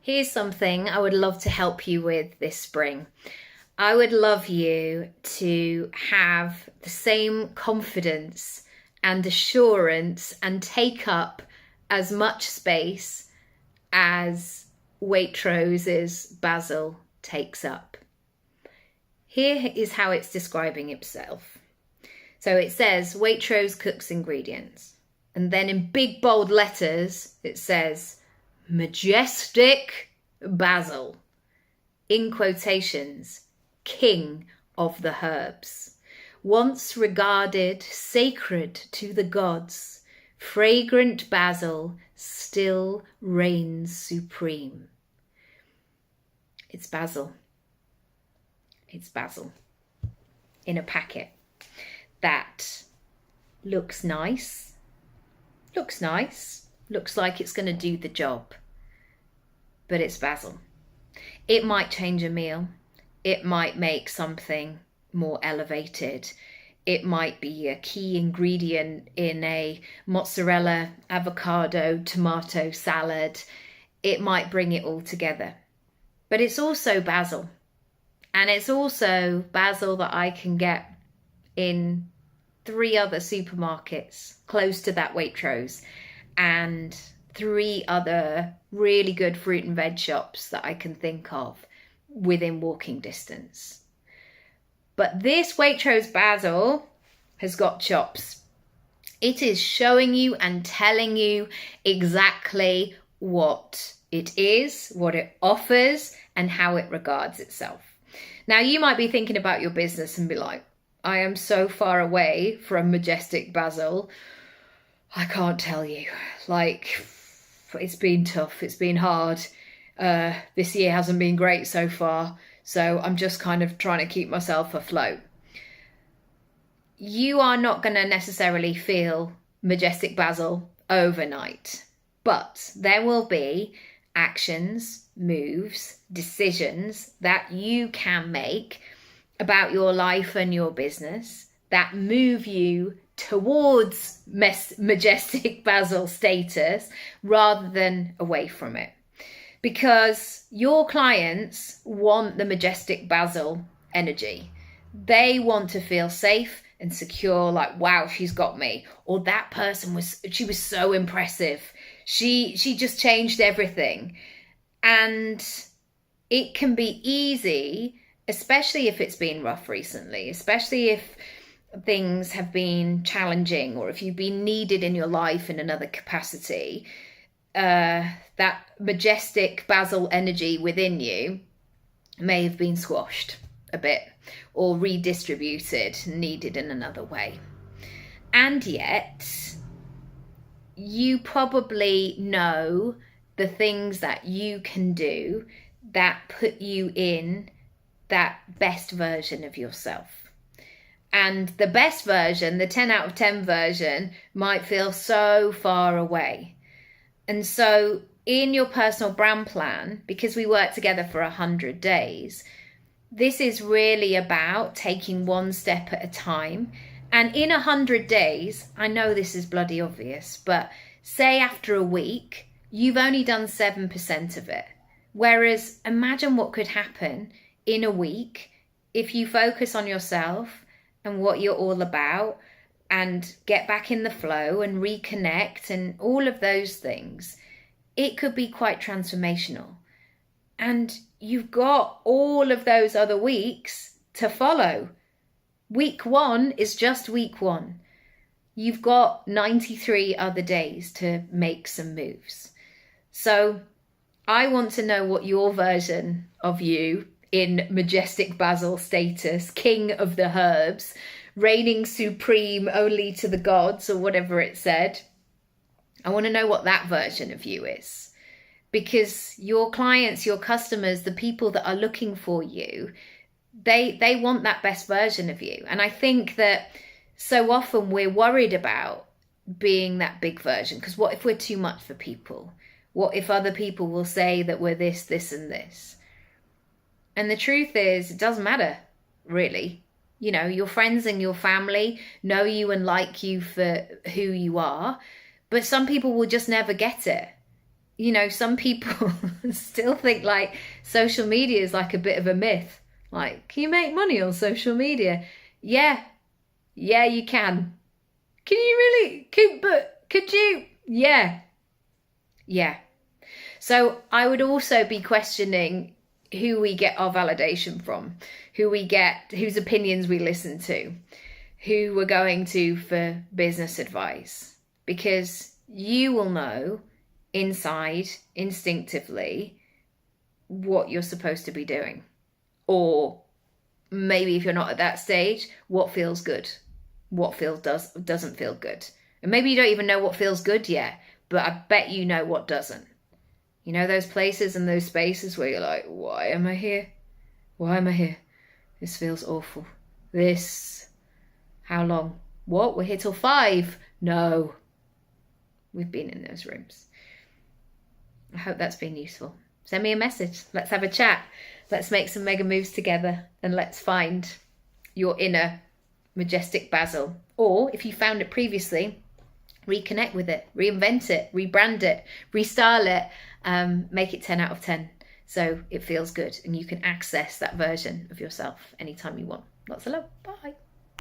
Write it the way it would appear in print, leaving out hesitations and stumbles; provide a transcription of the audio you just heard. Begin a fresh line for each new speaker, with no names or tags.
Here's something I would love to help you with this spring. I would love you to have the same confidence and assurance and take up as much space as Waitrose's basil takes up. Here is how it's describing itself. So it says Waitrose cooks ingredients, and then in big bold letters it says Majestic basil, in quotations, king of the herbs. Once regarded sacred to the gods, fragrant basil still reigns supreme. It's basil. It's basil in a packet that looks nice, looks like it's going to do the job, but it's basil. It might change a meal. It might make something more elevated. It might be a key ingredient in a mozzarella, avocado, tomato salad. It might bring it all together. But it's also basil. And it's also basil that I can get in 3 other supermarkets close to that Waitrose, and 3 other really good fruit and veg shops that I can think of within walking distance. But this Waitrose basil has got chops. It is showing you and telling you exactly what it is, what it offers, and how it regards itself. Now, you might be thinking about your business and be like, I am so far away from Majestic basil. I can't tell you. Like, it's been tough. It's been hard. This year hasn't been great so far. So I'm just kind of trying to keep myself afloat. You are not going to necessarily feel Majestic basil overnight. But there will be actions, moves, decisions that you can make about your life and your business that move you towards Majestic basil status rather than away from it. Because your clients want the Majestic basil energy. They want to feel safe and secure, like, wow, she's got me. Or that person she was so impressive. She just changed everything. And it can be easy, especially if it's been rough recently, especially if things have been challenging or if you've been needed in your life in another capacity, that Majestic basil energy within you may have been squashed a bit or redistributed, needed in another way. And yet, you probably know the things that you can do that put you in that best version of yourself. And the best version, the 10 out of 10 version, might feel so far away. And so in your personal brand plan, because we work together for 100 days, this is really about taking one step at a time. And in 100 days, I know this is bloody obvious, but say after a week, you've only done 7% of it. Whereas imagine what could happen in a week if you focus on yourself and what you're all about and get back in the flow and reconnect and all of those things. It could be quite transformational. And you've got all of those other weeks to follow. Week 1 is just week 1. You've got 93 other days to make some moves. So I want to know what your version of you in Majestic basil status, king of the herbs, reigning supreme only to the gods, or whatever it said. I want to know what that version of you is. Because your clients, your customers, the people that are looking for you, they want that best version of you. And I think that so often we're worried about being that big version, because what if we're too much for people? What if other people will say that we're this, this, and this? And the truth is, it doesn't matter, really. You know, your friends and your family know you and like you for who you are, but some people will just never get it. you know, some people still think like social media is like a bit of a myth. Like, can you make money on social media? Yeah, you can. Can you really? Could you? Yeah. So I would also be questioning who we get our validation from, whose opinions we listen to, who we're going to for business advice, because you will know inside, instinctively, what you're supposed to be doing. Or maybe if you're not at that stage, what feels good, what doesn't feel good. And maybe you don't even know what feels good yet, but I bet you know what doesn't. You know, those places and those spaces where you're like, why am I here? Why am I here? This feels awful. How long? What? We're here till 5? No. We've been in those rooms. I hope that's been useful. Send me a message. Let's have a chat. Let's make some mega moves together, and let's find your inner majestic basil. Or if you found it previously, reconnect with it, reinvent it, rebrand it, restyle it, make it 10 out of 10 so it feels good and you can access that version of yourself anytime you want. Lots of love. Bye.